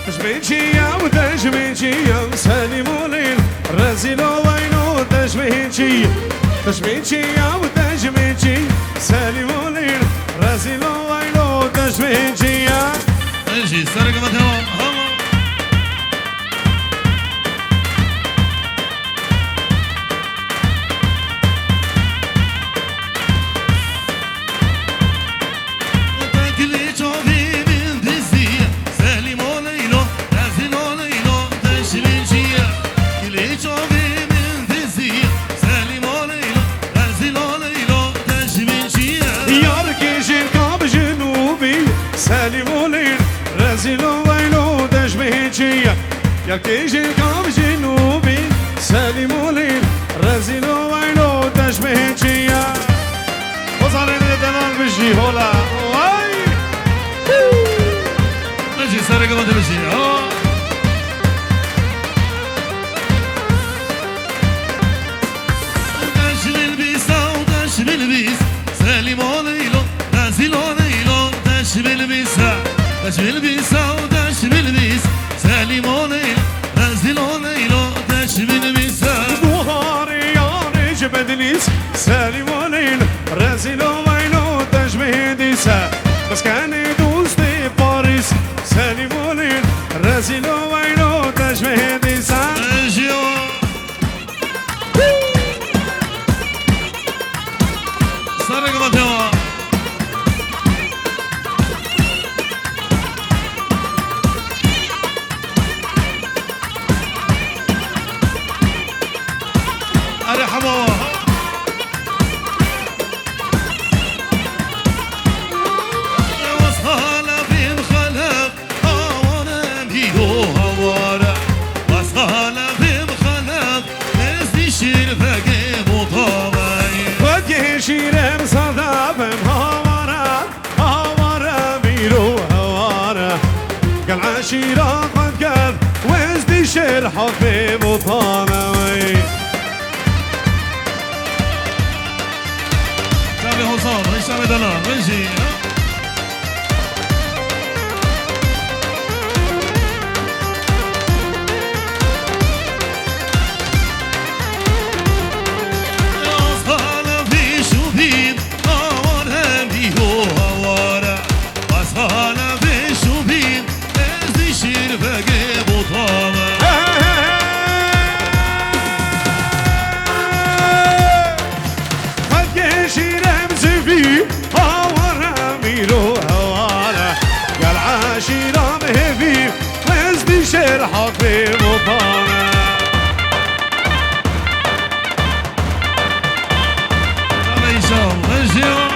تشبيتشيا وتشبيتشيا سالمولين رزيلو وينو تشبيتشيا تشبيتشيا وتشبيتشيا سالمولين رزيلو وينو تشبيتشيا اجي سرق متهم يا كيجي كام جنوبي سالمولين رزيلو وينو تشبهتشيا وصلنا لدنال بجي هولا واي اجي سرق ما تمشي بالبيس سالم وليلو نازل وليلو داش بالبيسا داش بالبيسا وداش بالبيس سالم وليلو نازل وليلو داش بالبيسا بوهاري يا رجب دنيس سالم وليلو رازل وينو داش بهديسا بس كان دوستي باريس سالم وليلو رازل وينو داش بهديسا سرق متوا ارحبوا وصال في الخلق وانا بيدو هوارا وصال في الخلق نزي شرفك مطابعي وجه شيرم صدابم هوارا هوارا بيرو هوارا قال عشيرة قد قال وزدي شير حبي مطابعي حصان ليش عم دلال ويجي وصال في شوبين هوارا بيهو هوارا وصال في شوبين ازدي شير فقي بطامة هوارا بيرو هوارا قال عشيرة بهبي وزدي شير حبي مطانا هذا يشام وجهه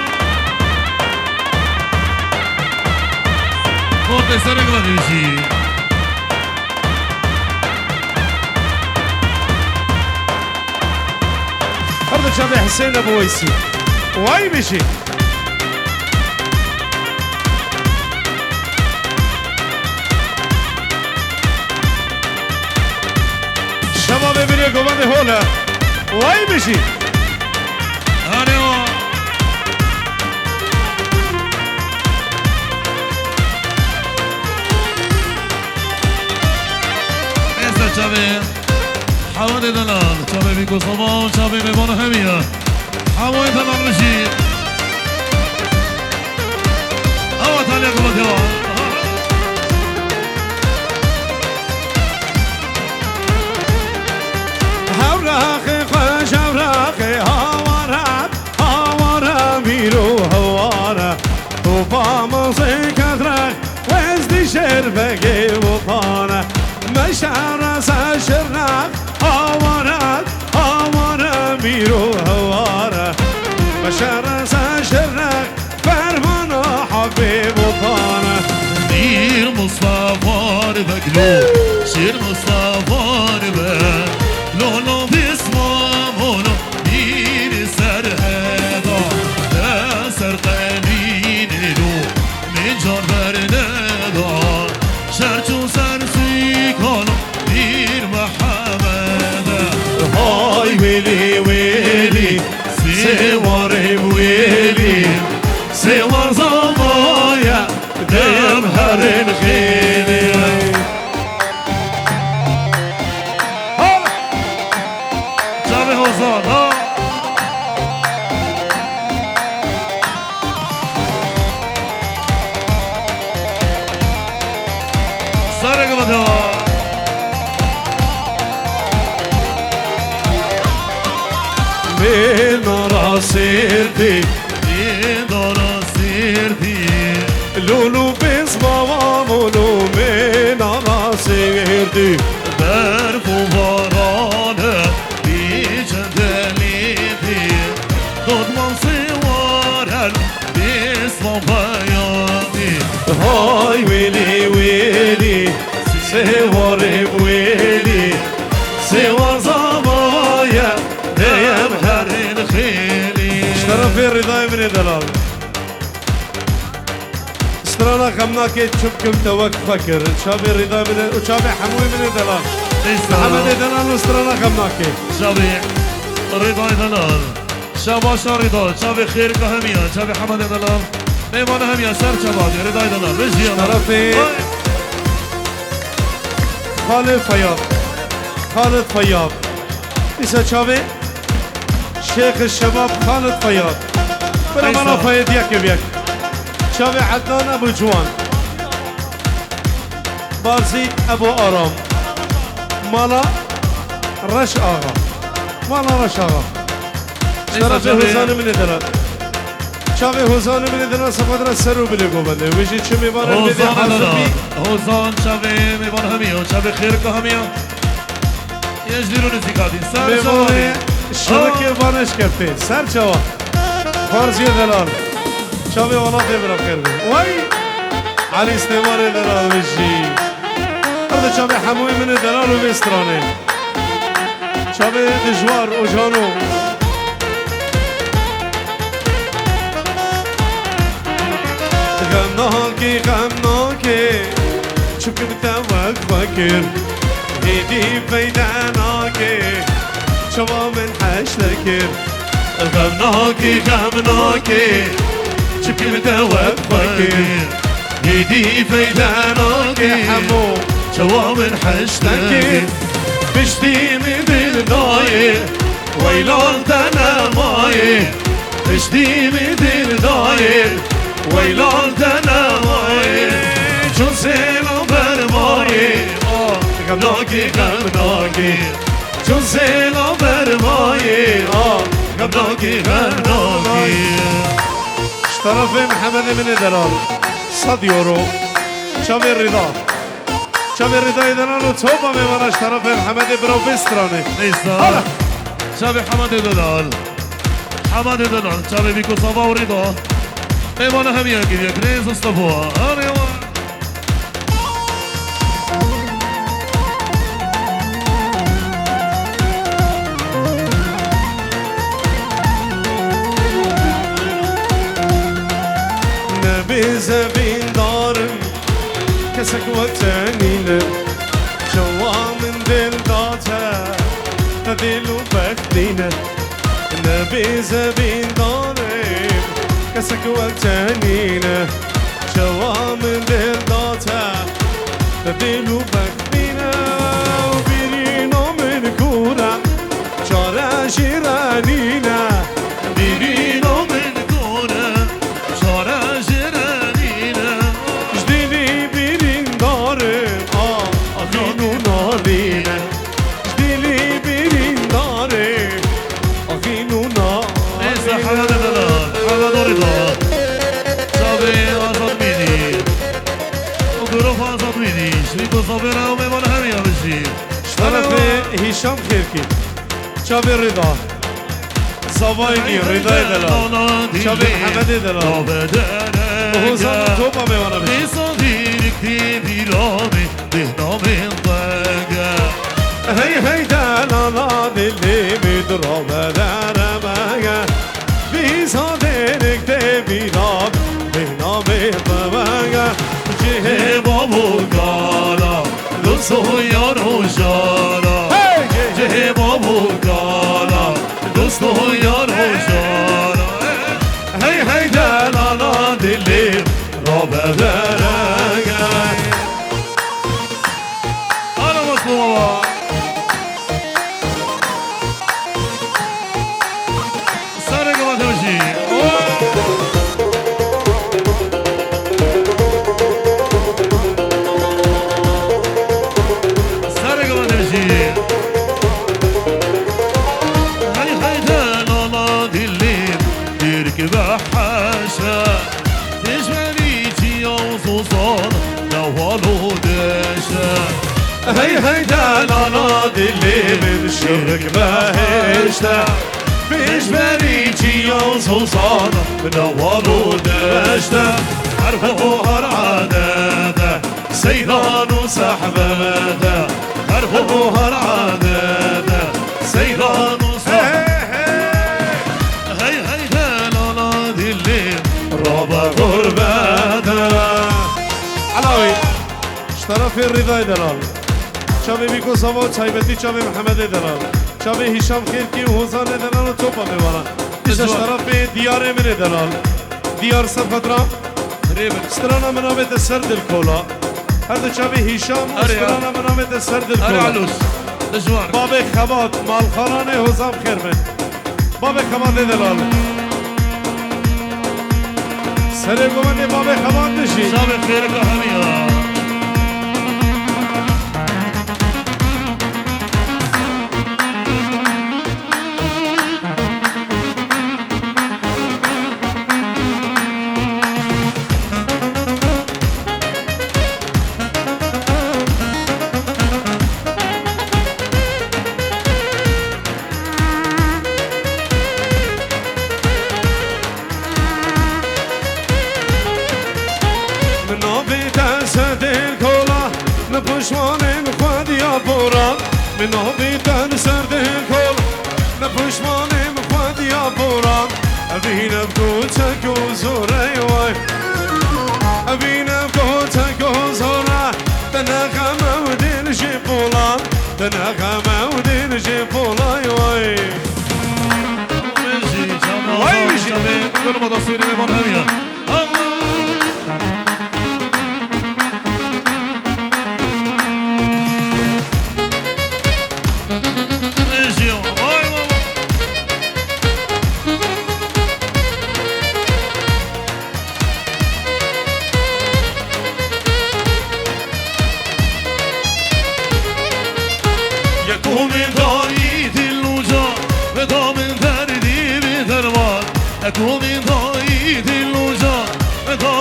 فوق سرق ما تمشي أرض شابي حسين أبو ويسي واي بشي شباب ببینه گوبند هولا وای بشی هانيو اسا شابي حوالي دلال شابي بيكو صباح شابي بيبون همية حوالي تمام مشي هوا تالي قبل هوا هوراخي خوش هوراخي هوارات هوارا بيرو هوارا طوبا موسيقى وزدي شربكي وطانا مشعر ساشرناك هوارات هوارا بيرو هوارا مشعر ساشرناك فرمانا حبيب وطانا دير مصطفى بقلو شير مصطفى بقلو لونو باسمه مونو دير سر هذا لا سر قليل له من جار برندا شرچو سر سيكانو دير محمد هاي ويلي ويلي سواري ويلي سوار زمايا دم هرن خيلي Sare gëvëtë Mena rasirti Mena rasirti Lulu biz baba mulu mena rasirti Berfu varane Biçen deliti Tutman sivarel Bisma bayani Hay veli veli Sevare veli Sevar zamaya Deyem her الخيلي اشترى في الرضا من دلال اشترانا خمنا كيت شبكم توك فكر شابي الرضا من وشابي حموي من دلال محمد دلال اشترانا خمنا كيت شابي رضا دلال شاباش رضا شابي خير كهمية شابي حمد دلال ميمان همية سر شبابي رضا دلال بجي اشترى في خالد فياض خالد فياض إسا شابي شيخ الشباب خالد فياض بلا منا فايد يك بيك شابي عدنان أبو جوان بارزي أبو أرام مالا رش آغا مالا رش آغا شرف حسان من دلال شابي حسان من دلال سفادر السرو بلي قبله ويجي چمي بان المدي حاسبي حسان شابي ميمان همية شابي خير كهمية يجدرون الزكادين سر شبابي شبكه بانش کرده سر چوا فارزی دلال شابه ولاد برا کرده وای علی استعمار دلال بشی هر شابه حموی من دلال و بسترانه شابه دجوار و جانو غمناکی چوبکه بتوک فکر هیدی پیداناکی شما من حشتكر غمناكي شبكي متوك فكر يدي فيداناكي حمو شوا من حشتكر بشتي من الناير ويلان دنا ماير بشتي من الناير ويلان دنا ماير شو سيلا برماير غمناكي چون سیلا برمایی غمناکی غمناکی طرف محمد من دلال 100 یورو شاب الرضا شاب الرضا دلال و توبا میمانش طرف محمد برو بسترانه نیستا شاب حمد دلال حمد دلال شاب بیکو صفا و رضا میمان همین که یک نیز استفوا زبين دارم كسك وتانينا جوا من دل داتا تدل وبخدينا نبي زبين دارم كسك وتانينا جوا من دل داتا تدل وبخدينا وبيرينا من كورا جارا جيرانينا بيرينا من كورا جارا صابرة وميمان همية بشي طرف هشام خيركي شابي الرضا صبايني رضا دلال شابي محمد دلال وحسام توبا ميمان بشي صديق تبي رامي بهنامي ضاقة هي دلال اللي بيضرب درمايا في صديق تبي رامي بهنامي ضاقة جه بابو قالا دوستو یارو جانا جه بابو قالا دوستو یارو جانا هی دلالا دلی را بدرگه انا مصلوبة سارق ما تمشي هي دلالا دلی من شرق بهشته پیش بری جیاز و زانا منوار و دشته حرف و هر عدده سیران و صحبه مده حرف و هر عدده سیران و صحبه هی هی دلالا دلی رابع غربته علاوی اشترف الرضا دلال شابه بیکو سوا چایبتی شابه محمد دلال شابه هشام خیرکی و حسان دلال و توپا میبارن دیش اشترف دیار من دلال دیار سفدرا استرانا منامت سر دل کولا هر دو شابه هشام استرانا منامت سر دل کولا باب خبات مالخانان حسام خیرمن باب خبات دلال سر گومنی باب خبات نشی شابه خیرکا همیا پشمانم خودیا پورا من آبیدن سرده کل نه پشمانم خودیا پورا بینم کوچک و زوره وای بینم کوچک و زوره تنقم و دل جپولا تنقم و دل جپولا وای وای میشه کل مدرسین من همیا من ضايد اللوجان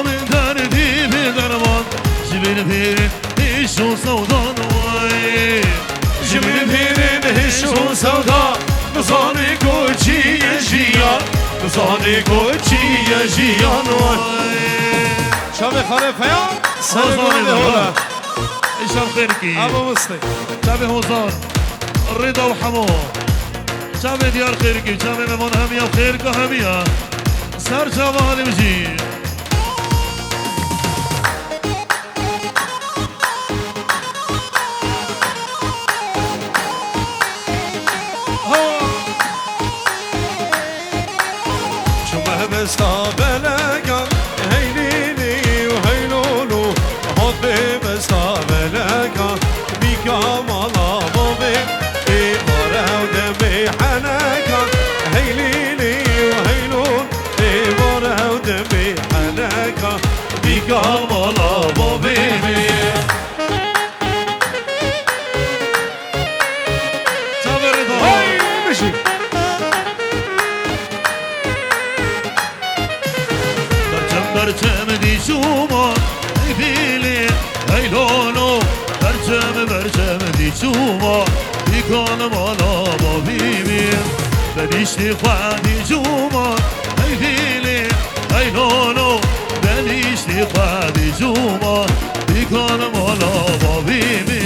من دردي بدرمان جبل بيرن هشو سودان واي جبل بيرن هشو سودان نصاني كوتشي يا جيان نصاني كوتشي يا جيان واي شامي خالف يا هزار هولا هشام خيركي ابو مصطفى شامي هزار الرضا وحمو شامي ديار خيركي شامي ممون هميا وخيركا هميا سر جوال بجي شما بستا بلگان هیلینی و هیلولو هات به بستا بلگان بیکامالا بابی ایماره و دمی حنکان هیلینی و هیلول ایماره و دمی حنکان بیکامالا بابی برچم دی شما ای بیلی ای لونو برچم دی شما بیکان مالا با بیبی بدیشتی خوادی شما ای بیلی ای لونو بدیشتی خوادی شما بیکان مالا با بیبی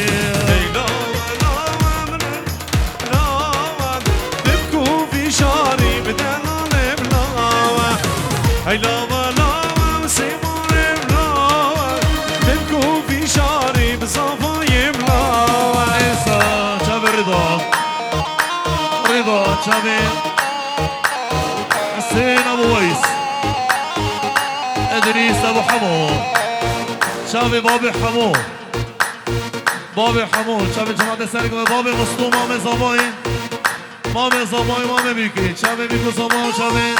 I love Allah, Simone Blau. Tebku fi shari b'safay blau. إنسا شاب رضا شابي حسين أبو ويس إدريس أبو حمو شابي بابي حمو شابي جماعة السرقة بابي مصطو مامي زباي مامي بيكي شابي بيكو زباي شابي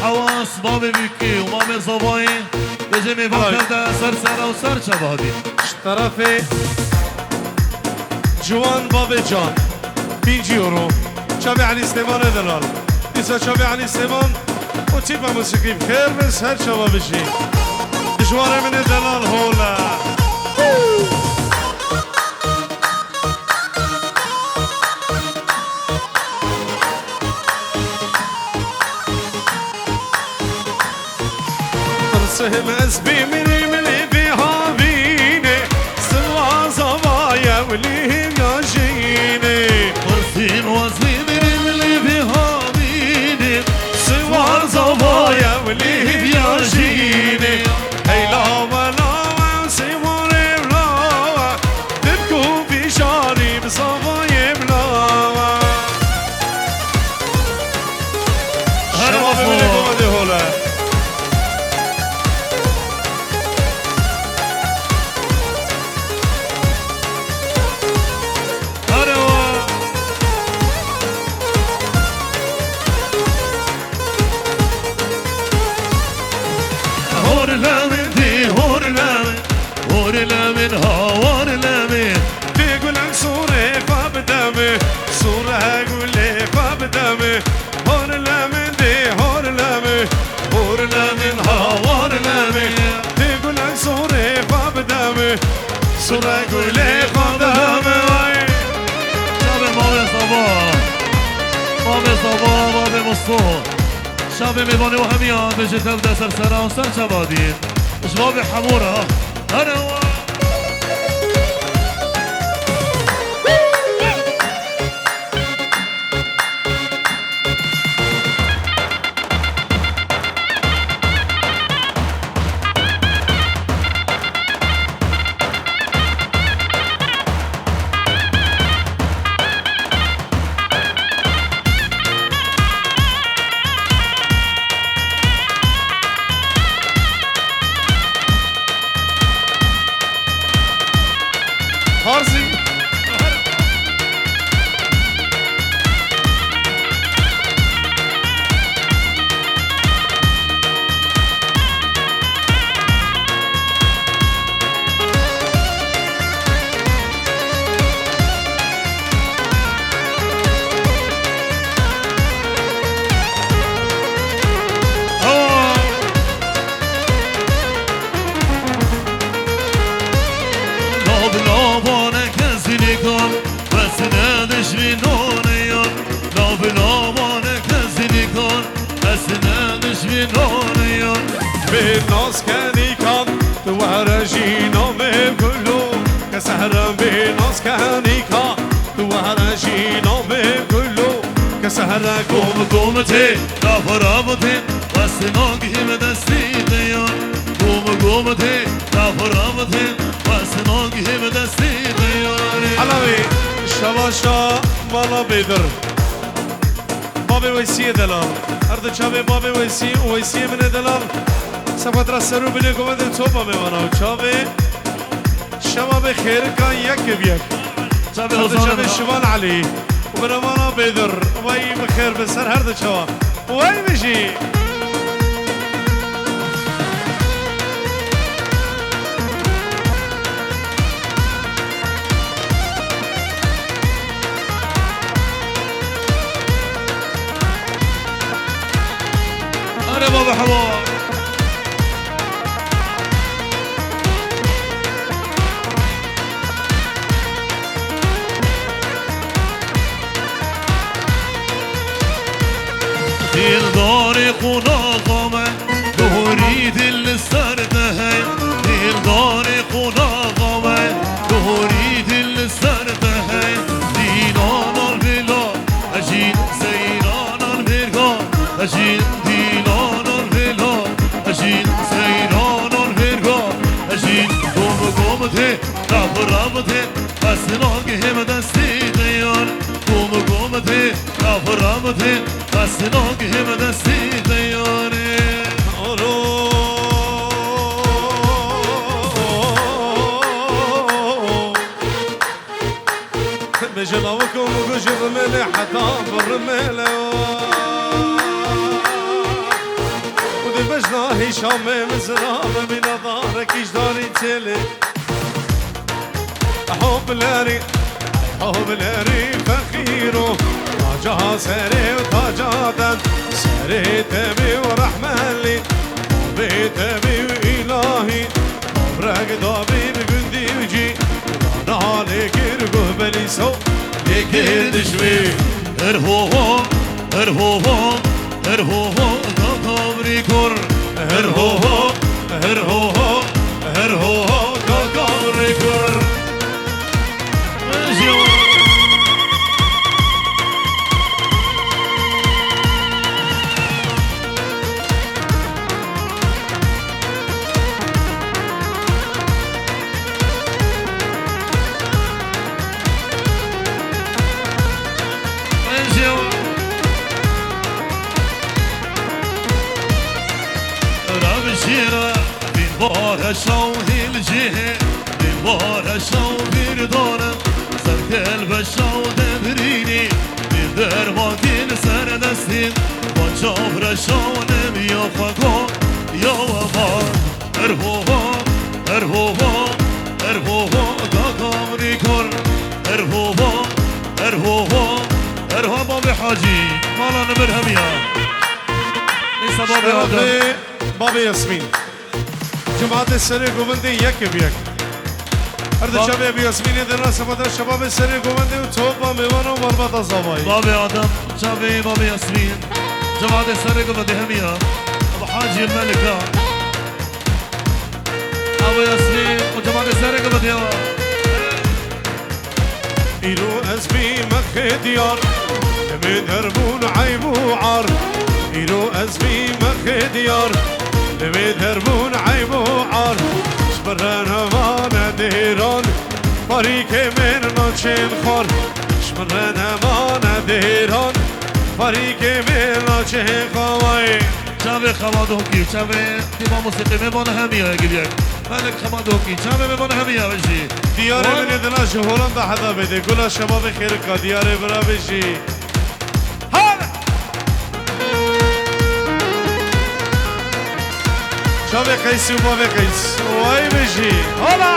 حواس بابي بيكي ومامي زباي بجمي فكر ده سر وسر شبابي طرف جوان بابي جان 5 يورو شابي علي سليمان دلال إذا شابي علي سليمان وتيبا موسيقي بخير بس هر شباب الشيء جوار من دلال هولا مس بمري من بها بيني سوا زوايا وليه يجيني قرصين وزين اللي بها بيني سوا زوايا وليه يجيني هي لا ولا سيموري بلا تبكوا في شاري بصوايا بلا شباب منكم هذه هولا بيقول عن صوري فبدمي صورة أقول لي فبدمي هور لمن دي هور لمي هور لمن هور لمي بيقول عن صوري فبدمي صورة أقول لي فبدمي شباب ميباني وهميان بيجي تبدا سرسرة وسر شبادين شباب حمورة أنا فارسي بالناس كاني كان توارجينا بكلو كسهرة بالناس كاني كان توارجينا بكلو كسهرة قوم قومتي كفرابتي واسنوكي مدستي ديون قومتي كفرابتي واسنوكي مدستي ديون حلوي شواشا بالا بدر بابي ويسي دلال أرد شابي بابي ويسي من دلال سفت رسرو بلی گومدیم توبا میمانم چابه شما به خیر کن یک بیک چابه شمال علی و بنمانا بیدر وی بخیر بسر هر دو چوا وی بشی أنا بابا حمار دار قناقمه دهوری دل سرده دار قناقمه دهوری دل سرده دینان البلا اجین سیران البرگا اجین دینان البلا اجین سیران البرگا اجین گم ده رب ده اسناگه هم دستی دیار گم ده رب ده اسناگه هم دستی دیاره بجلاوكم وجب ملي حتى بالرميلة ودي بجنا هشام مزرابة بلا ظهرك اجداري تلي حب لاري فخيرو تاجها سري وتاجادا سري تبي ورحملي بيتبي وإلهي برق دابي بقندي وجي انا لكر قبلي سو لكر دشوي ارهوهم ارهوهم ارهوهم تطبري كر ارهوهم Her ho ho, ka kamri kur بارها شوهي الجهة بارها شوهي ردانا سرك البشاو دبريني بدر ما دين سر دستين وجابر شونم يا خاكو يا وفا ارهوها ارهوها ارهوها كاكامري كور ارهوها ارهوها ارهوها بابي حاجي مالا نمرهم يا ليس بابي آدم بابي ياسمين جماعت سر گوونده یک بیک هر شب یاسمین در سباد شباب سر گوونده و توپ و میوان و مربط زوای بابي آدم شبي بابي ياسمين جماعت سر گوونده همیا ابو حاجي الملكة ابو ياسمين وجماعت سر گوونده ایرو از بی مخ دیار می دربون عیب و عار ایرو از بی مخ دیار می دربون عیب و عار شبرن همان دیران باریک من ناچین خور شبرن همان دیران باریک من ناچین خوای شبه خمادوکی شبه دیما موسیقی میبانه همیا اگه بیک ملک خمادوکی شبه میبانه همیا بشی دیاره من دنا شهوران به حدا بده گلا شباب خیر کا دیاره برا بشی شباب قیس و باب قیس وای بشی هلا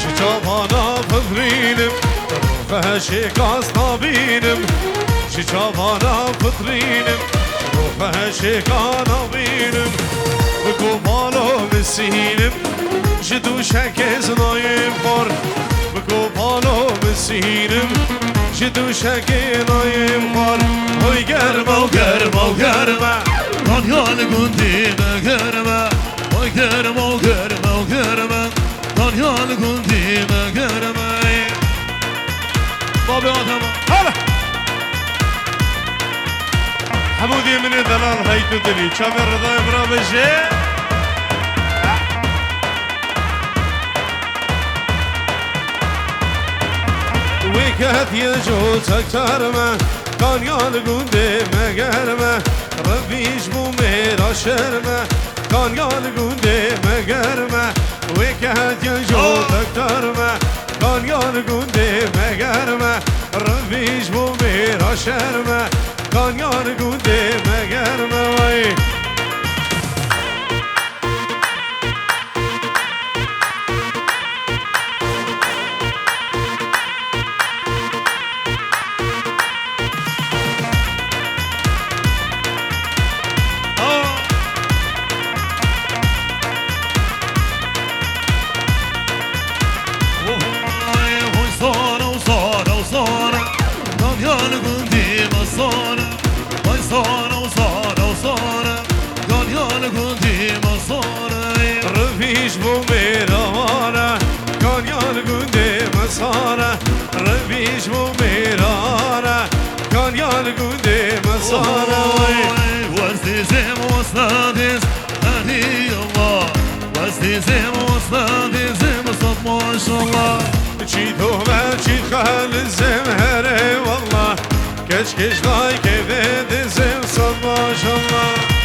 شجابانا فطرینم روحه نابینم شجابانا فطرینم روحه نابینم بگو بالو مسینم جدو شکز نایم خور بگو بالو مسینم جدو شکز نایم خور وی گرما و گرما و گرما دانیال گندی مگرمه وی گرما و گرما و گرمه دانیال گندی مگرمه بابي آدم هلا حمودي من دلال هيتو دلي شامل رضاي برا بشي ويكات يجو تكترمه كان يالقون دي مقرمه ربيش مو ميرا شرمه كان يالقون دي مقرمه ويكات يجو تكترمه كان يالقون دي مقرمه ربيش مو ميرا شرمه كان يالقون دي مقرمه وي رفيش بوميرانا كان يالقون دي مسارة رفيش بوميرانا كان يالقون دي مسارة واستزم واستادز هدي الله واستزم واستادز صد ما شاء الله چی توبه چی خال الزمهره والله كش كش غاي كيف دزم صد ما شاء الله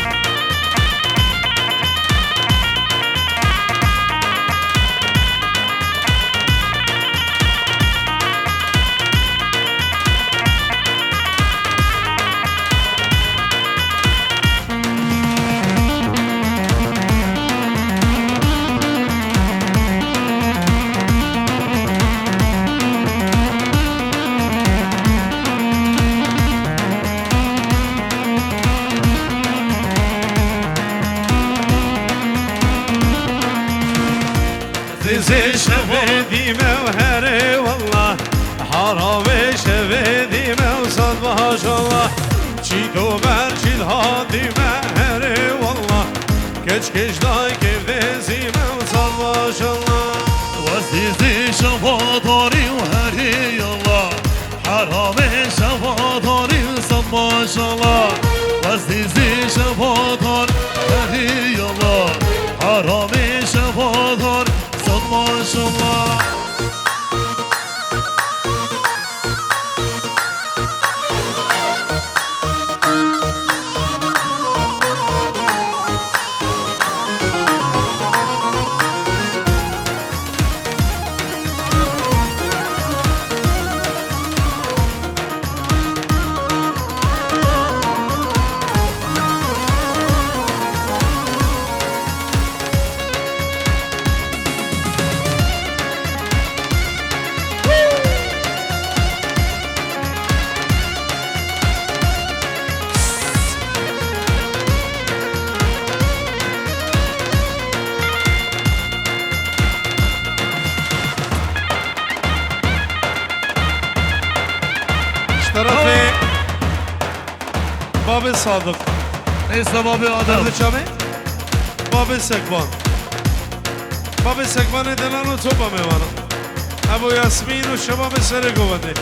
زي شبابي موهري والله حرامش بدیم وصد ماشالله چی تو بر چی الهادی مهره والله کچ کچ دای کفده زیم وصد ماشالله وزيزي شفاطاري وهري الله حرامي شفاطاري صد ما شاء الله وزيزي شفاطار هري الله حرامي شفاطار صد ما شاء الله طرف باب صادق ليس باب آدم درد چامه؟ باب سکبان باب سکبان دلانو تو با میوانم ابو یاسمین و شباب سر گوونده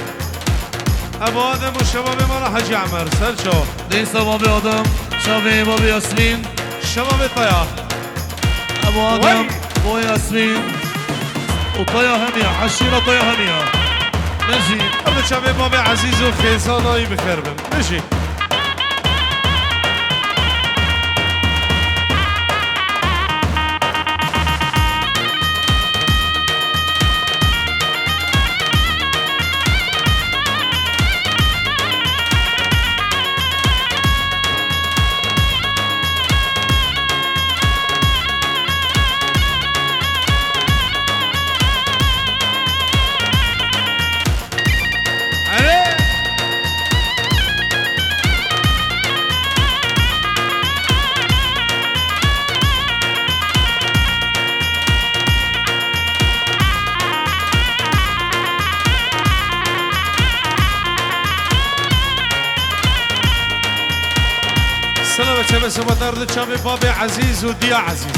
ابو آدم و شباب مانا حجی عمر سر شو ليس باب آدم شباب باب ياسمين شباب طیا أبو آدم بو ياسمين وطيا همية عشيرة طيا همية نجي درد چامه باب عزیز و خیزانایی بخیر بم نشی سلام چه سبا درد چاوی باب عزیز و دیا عزیز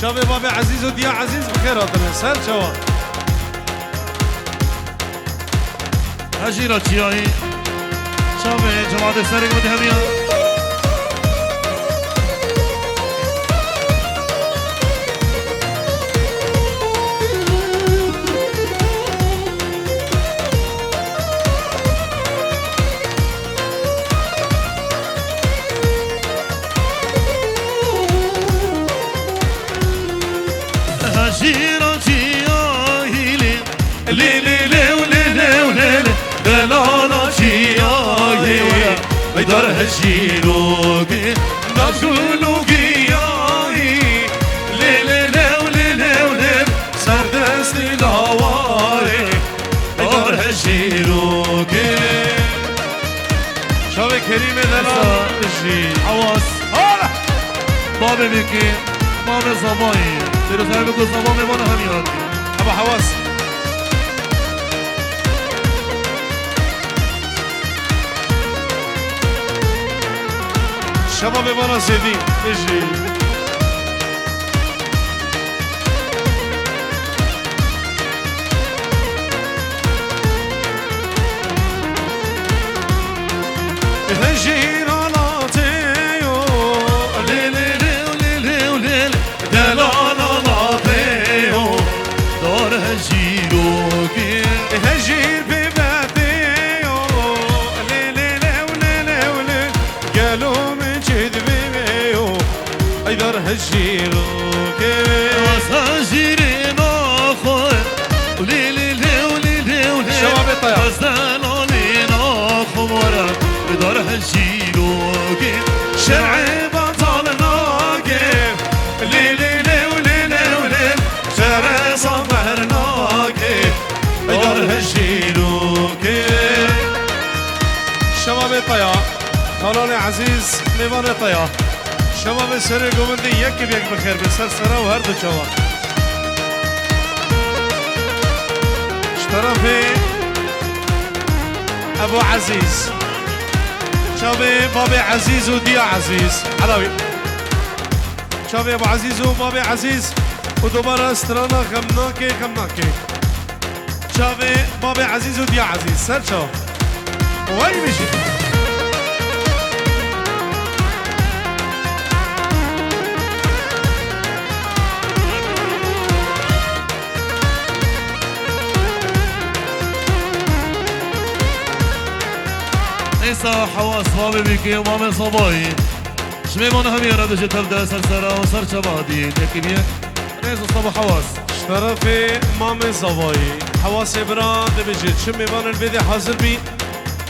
چاوی باب عزیز و دیا عزیز بخیر آدم سر چوا هجيرة تياي شابه جماعة السرق ودي همية هجيرة تياي لي لي لي لي دلانا تياي بدر هجيروكي نجولوكي ياي لي لي لي سردسني لاواري بدر هجيروكي شاوی کریم دلال جی حواس بابي بكي بابي صباي دیروز هر بگو صبا میمانه همیاد ابو حواس شباب مانا زیدی بجی هجیراناتیو ليل ليل ليل ليل دلالاتيو دار هجيروكي هجير بباديو ليل قالوا من جذبيو ايدر هجيروكي وساجرين اخر ليل ليل ليل شباب الطيار. وسالونين اخر بدار هجيروكي شرعي بطل ناقف ليل شرع صبر ناقف ايدر هجيروكي شباب طيا خلال عزيز ليمان طيا شباب سر گوندی یک بخیر بسر سرا و هر دو چوا طرفی ابو عزيز شافي بابي عزيز وديا عزيز عربي شافي ابو عزيز وبابي عزيز ودوباره استرانا خمناكي شافي بابي عزيز وديا عزيز سرشو وين مشي إيسا حواس بابي بيكي ومامي صباي شمي من هم يرى بجي تبدأ سرسرة وسر شبادي لكن يك نيزو صبا حواس شرفي مامي صباي حواسي بران بجي شمي بان الفيديو حاضر بي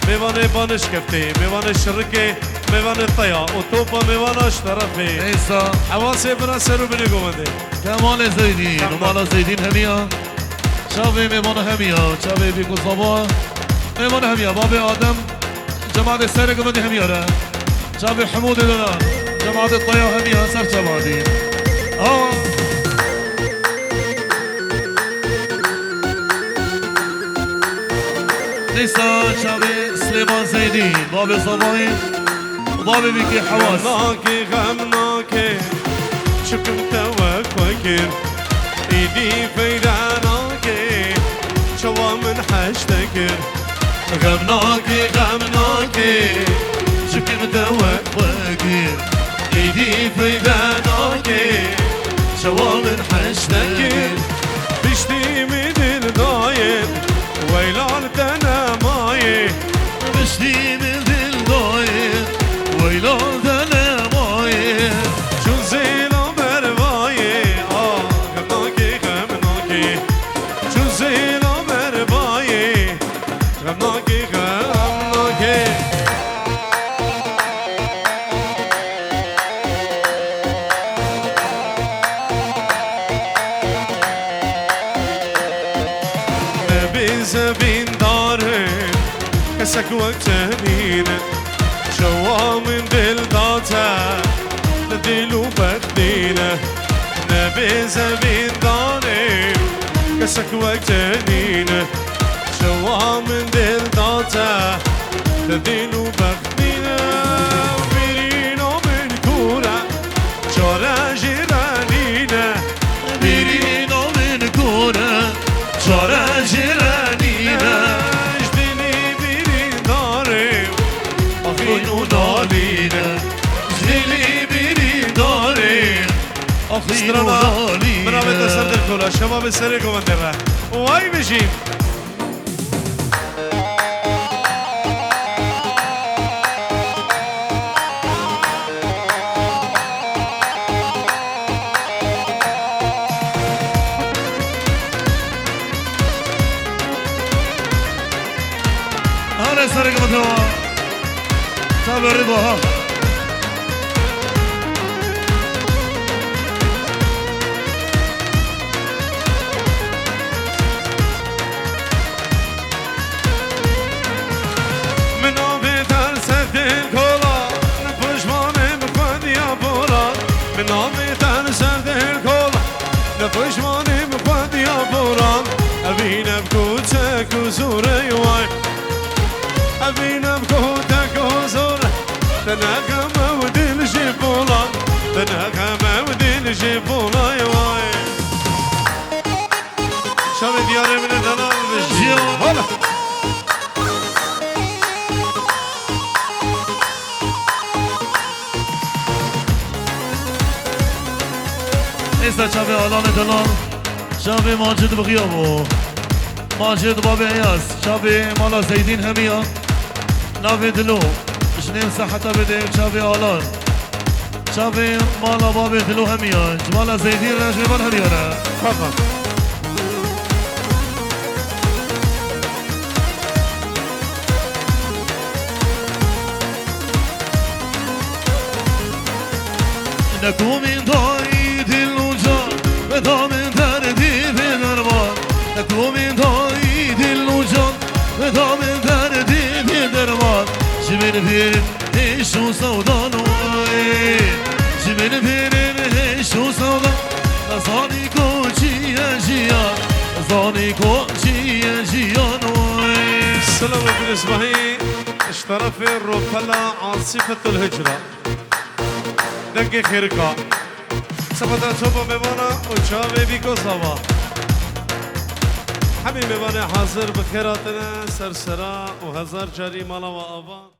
ميوان بانش كفتي ميوان الشركة ميوان الطيا وطوبة ميوان شرفي إيسا حواسي بران سرو بنيقو مندي كمال زيدين ومال زيدين هميا شافي ميوان هميا شافي بيكو صبا ميوان هميا بابي آدم جماعة السرقة مدي هميارة شافي حمود دولار جماعة الطيا هميا سر شبادي نيسا شافي سليمان زيدين بابي صباي وبابي بيكي حواس غمناكي شكم توك وكر ايدي فيداناكي شوا من حشتكر غمناكي شكم دوك وكر ايدي فيداناكي شوا من حشتكر بشتي من الضايل ويلان تنا ماي بشتي من الضايل ويلان تنا ماي شو زينا مرواي غمناكي شو زينا مرواي غمناكي زبين دارين كسك وقتنين شوا من دل داتا ندلو بخدينه نبي زبين دارين كسك وقتنين شوا من دل داتا ندلو بخدينه بيرينو من كورة شورا جيرانينه بيرينو من كورة شورا جيرانينا جديني بيري داري أخينو دالينا جديني بيري داري أخينو دالينا برافو تسرد الكورة شباب السريكم انتبه واي بشي أنا سرق متوا تابع رضاها من أبي ترسد الكورة نفوش ماني مخواد يا بورا من أبي ترسد الكورة نفوش ماني مخواد يا بورا أبينا بكوتك وزوري واي أبينا بكوتك وزوري تناغم ودي الجبولة تناغم ودي الجبولة يا واي شامي دياري من الدلال بجي هلا إسا شافي علان دلال شافي ماجد بغيابو ماجد بابي عياس شافي مالا زيدين هميا نافي دلو شنين صحتا بديك شافي علان شافي مالا بابي دلو هميا جمالا زيدين رجل هميا تفضل نكو من ضايد الوجار بدا من دردي بدرمان نكو من ضايد الوجار بدا من دردي بدرمان جبن بيرن هشو سودان جبن بيرن هشو سودان زاني كو جيا جيا زاني كو جيا جيا السلام بالنسبة هي اشترف الروفلا عاصفة الهجرة دقي خيركا سبتا توبا ميوانا وشاوي بيكو صبا حبيبي ميوانا حاضر بخيراتنا سرسرا وهزار جاري مالا وآبا